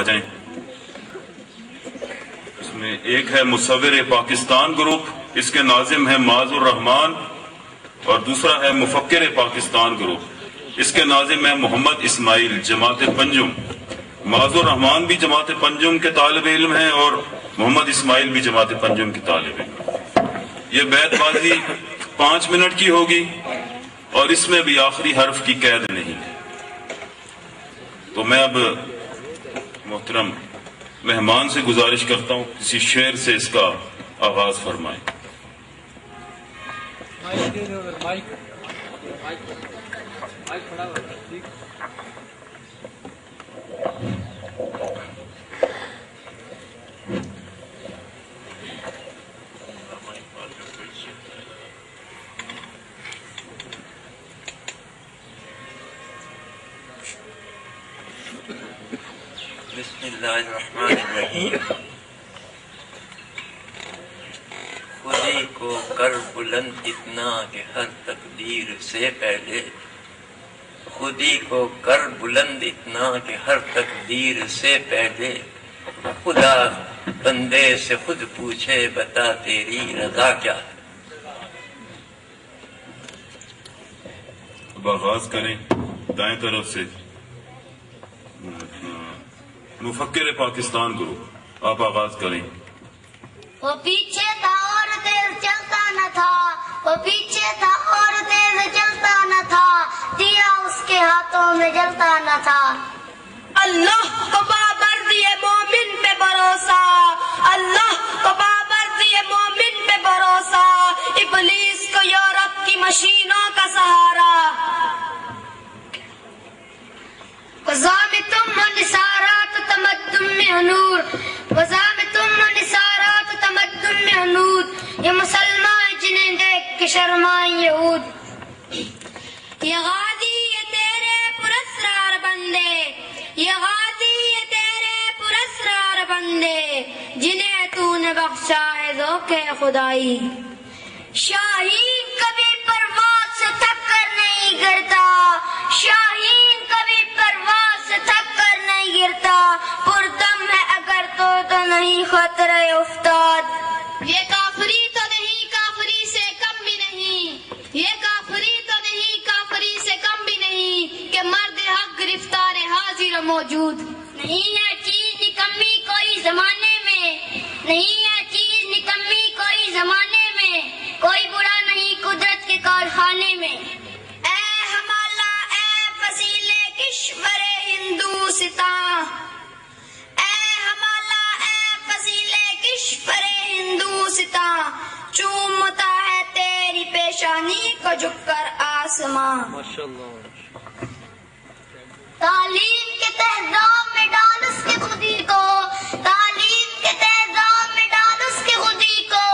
بجائیں. اس میں ایک ہے مصور پاکستان گروپ، اس کے ناظم ہیں معاذ الرحمان، اور دوسرا ہے مفکر پاکستان گروپ، اس کے ناظم ہیں محمد اسماعیل جماعت پنجم. معاذ الرحمان بھی جماعت پنجم کے طالب علم ہیں اور محمد اسماعیل بھی جماعت پنجم کے طالب علم. یہ بیت بازی 5 منٹ کی ہوگی اور اس میں بھی آخری حرف کی قید نہیں. تو میں اب محترم مہمان سے گزارش کرتا ہوں کسی شعر سے اس کا آغاز فرمائیں. بسم اللہ الرحمن الرحیم. خودی کو کر بلند اتنا کہ ہر تقدیر سے پہلے، خودی کو کر بلند اتنا کہ ہر تقدیر سے پہلے، خدا بندے سے خود پوچھے بتا تیری رضا کیا ہے. اب آغاز کریں دائیں طرف سے. مفکر پاکستان گروپ آپ آغاز کریں. وہ پیچھے تھا اور تیز چلتا نہ تھا، وہ پیچھے تھا اور تیز چلتا نہ تھا، دیا اس کے ہاتھوں میں جلتا نہ تھا. اللہ کو بابرد مومن پہ بھروسہ، اللہ کو بابرد مومن پہ بھروسہ، ابلیس کو یورپ کی مشینوں کا سہارا. وزامتم و نثارات تمدن میں نور، وزامتم و نثارات تمدن میں نور، یہ مسلمان جنہیں دیکھ کے شرمائیں یہود. یہ غازی یہ تیرے پراسرار بندے، یہ غازی یہ تیرے پراسرار بندے، جنہیں تو نے بخشا ہے ذوق خدائی. شاہین کبھی پرواز سے تھک کر نہیں گرتا، شاہین کبھی پرواز سے تھک کر نہیں گرتا، پردم ہے اگر تو نہیں خطرہ افتاد. یہ کافری تو نہیں کافری سے کم بھی نہیں، یہ کافری تو نہیں کافری سے کم بھی نہیں، کہ مرد حق گرفتار حاضر موجود. نہیں ہے چیز نکمی کوئی زمانے میں، نہیں ہے چیز نکمی کوئی زمانے میں، کوئی برا نہیں قدرت کے کارخانے میں. اے ہمالا اے فصیلے کشور ہندوستان، اے ہمالا اے فصیلے کشور ہندوستان، چومتا ہے تیری پیشانی کو جھک کر آسمان. تعلیم کے تہذاب میں ڈال اس کی خودی کو، تعلیم کے تہذاب میں ڈال اس کی خودی کو،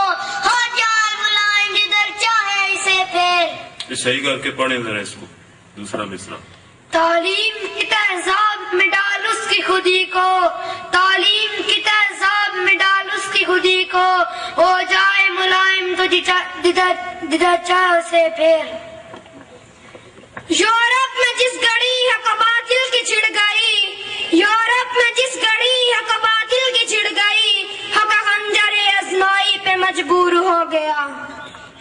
ہو جائے ملائم جدھر چاہے اسے پھر. صحیح کر کے پڑھیں ذرا اس کو دوسرا مصرع. تعلیم کی تہذاب میں ڈال اس کی خودی کو، تعلیم کی تہذاب میں ڈال اس کی خودی کو، ہو جائے ملائم تو جدھر چاہے اسے پھر. یورپ میں جس گھڑی ہے قبائل کی چھڑ گئی، یورپ میں جس گھڑی ہے قبائل کی چھڑ گئی، حق خنجر ازمائی پہ مجبور ہو گیا.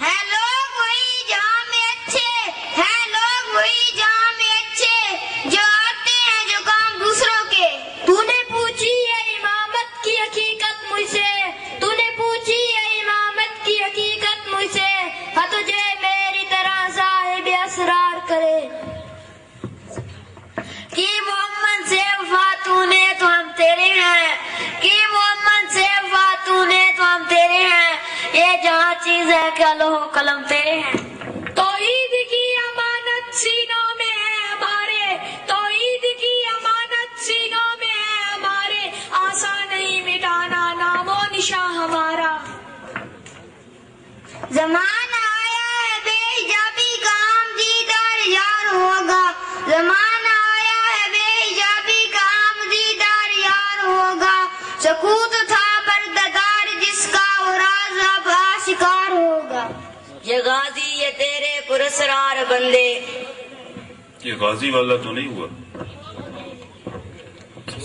ہے لوگ وہی جہاں میں اچھے، ہے لوگ وہی جہاں میں اچھے، جو آتے ہیں جو کام دوسروں کے. تو نے پوچھی ہے امامت کی حقیقت مجھ سے، تو نے پوچھی ہے امامت کی حقیقت مجھ سے، ہاں تجھے میری طرح صاحب اسرار کرے. کہ محمد سے وفا تو نے تو ہم تیرے ہیں، کہ محمد سے وفا تو نے تو ہم تیرے ہیں، یہ جہاں چیز ہے کہ لوح و قلم تیرے ہیں. توحید کی امانت سینوں میں ہے ہمارے، توحید کی امانت سینوں میں ہے ہمارے، آسان نہیں مٹانا نام و نشاں ہمارا. زمانہ آیا ہے بے حجابی کا عام دیدار یار ہوگا، زمانہ آیا ہے بے حجابی کا عام دیدار یار ہوگا، سکوت تھا پردگار جس کا وہ راز اب آشکار ہوگا. یہ غازی یہ تیرے پراسرار بندے. یہ غازی والا تو نہیں ہوا.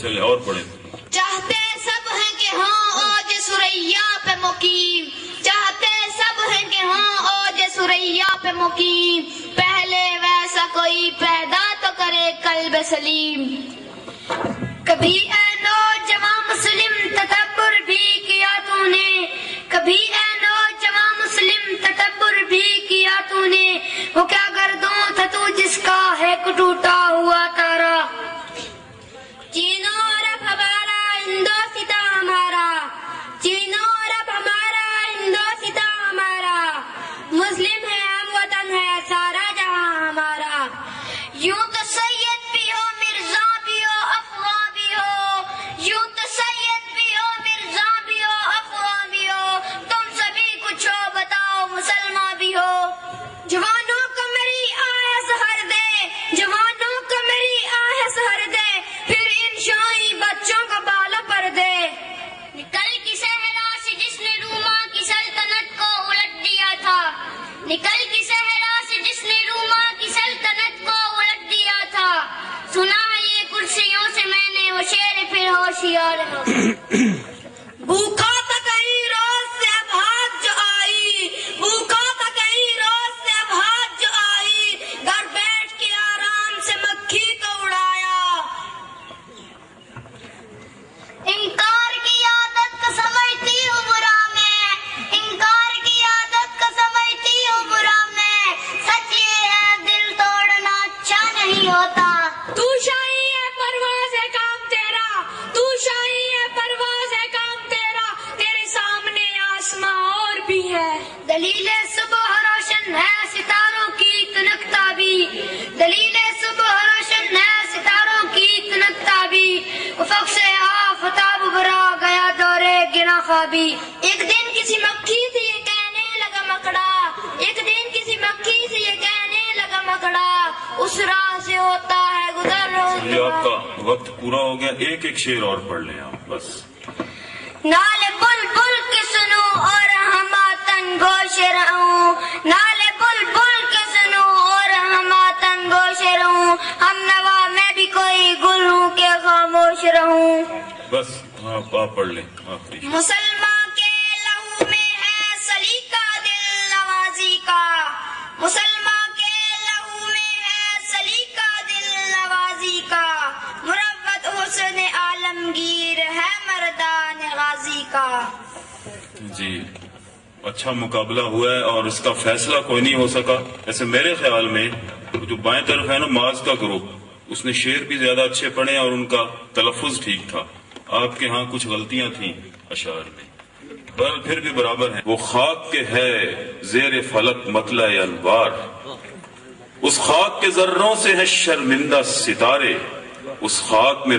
چلے اور پڑھیں. چاہتے سب ہیں کہ ہوں اوج سریا پہ مقیم، چاہتے سب ہیں کہ ہوں اوج سریا پہ مقیم، پہلے ویسا کوئی پیدا تو کرے قلب سلیم۔ کبھی اے نوجوان مسلم تدبر بھی کیا تو نے، کبھی اے نوجوان مسلم تدبر بھی کیا تو نے، وہ کیا گردوں تھا تو جس کا ہے ایک ٹوٹا ہوا تارا۔ چین و عرب ہمارا ہندوستاں ہمارا، چین و عرب ہمارا ہندوستاں ہمارا، مسلم ہے ہم وطن ہے سارا جہاں ہمارا۔ یوں تو سید بھی ہو مرزا بھی ہو افغان بھی ہو، یوں تو سید بھی ہو مرزا بھی ہو افغان بھی ہو، تم سبھی کچھ ہو بتاؤ مسلمان بھی ہو۔ جوانوں کو میری آہ سحر دے، جوانوں کو میری آہ سحر دے، پھر ان شاہی بچوں کو بالوں پر دے۔ نکل کی صحرا سے جس نے روما کی سلطنت کو الٹ دیا تھا، نکل کی صحرا سے جس نے روما کی سلطنت کو الٹ دیا تھا، سنا ہے یہ کرسیوں سے میں نے وہ شعر پھر ہوشیار ہو۔ بھوکا تھا کہیں روز سے اب ہاتھ جو آئی، بھوکا تھا کہیں روز سے اب ہاتھ جو آئی، گھر بیٹھ کے آرام سے مکھی کو اڑایا۔ انکار کی عادت کو سمجھتی ہوں برا میں، انکار کی عادت کو سمجھتی ہوں برا میں، سچ یہ ہے دل توڑنا اچھا نہیں ہوتا۔ تو شاہی ہے پرواز ہے کام تیرا، تو شاہی ہے پرواز ہے کام تیرا، تیرے سامنے آسماں اور بھی ہے۔ دلیل صبح روشن ہے ستاروں کی تنکتا بھی، دلیل صبح روشن ہے ستاروں کی تنکتا بھی، افق سے آفتاب برا گیا دورے گنا خوابی۔ ایک دن کسی مکھی سے یہ کہنے لگا مکڑا، ایک دن کسی مکھی سے یہ کہنے لگا مکڑا، اس راہ سے ہوتا ہے گزر روز۔ یہ آپ کا وقت پورا ہو گیا، ایک ایک شعر اور پڑھ لیں آپ بس۔ نالے بلبل کے سنو اور ہم آتن گوش رہوں، نالے بلبل کے سنو اور ہم آتن گوش رہوں، ہم نوا میں بھی کوئی گل ہوں کہ خاموش رہوں۔ بس آپ پڑھ لیں آخری۔ مسلمان کے لہو میں ہے سلیقہ دل نوازی کا، مسلمان کے لہو میں ہے سلیقہ دل نوازی کا، مروت حسن عالمگیر ہے مردان غازی کا۔ جی اچھا مقابلہ ہوا ہے اور اس کا فیصلہ کوئی نہیں ہو سکا۔ ایسے میرے خیال میں جو بائیں طرف ہے نا معاذ کا گروپ، اس نے شعر بھی زیادہ اچھے پڑھے اور ان کا تلفظ ٹھیک تھا، آپ کے ہاں کچھ غلطیاں تھیں اشعار میں، پر پھر بھی برابر ہیں۔ وہ خاک کے ہے زیر فلک مطلع انوار، اس خاک کے ذروں سے ہیں شرمندہ ستارے، اس خاک میں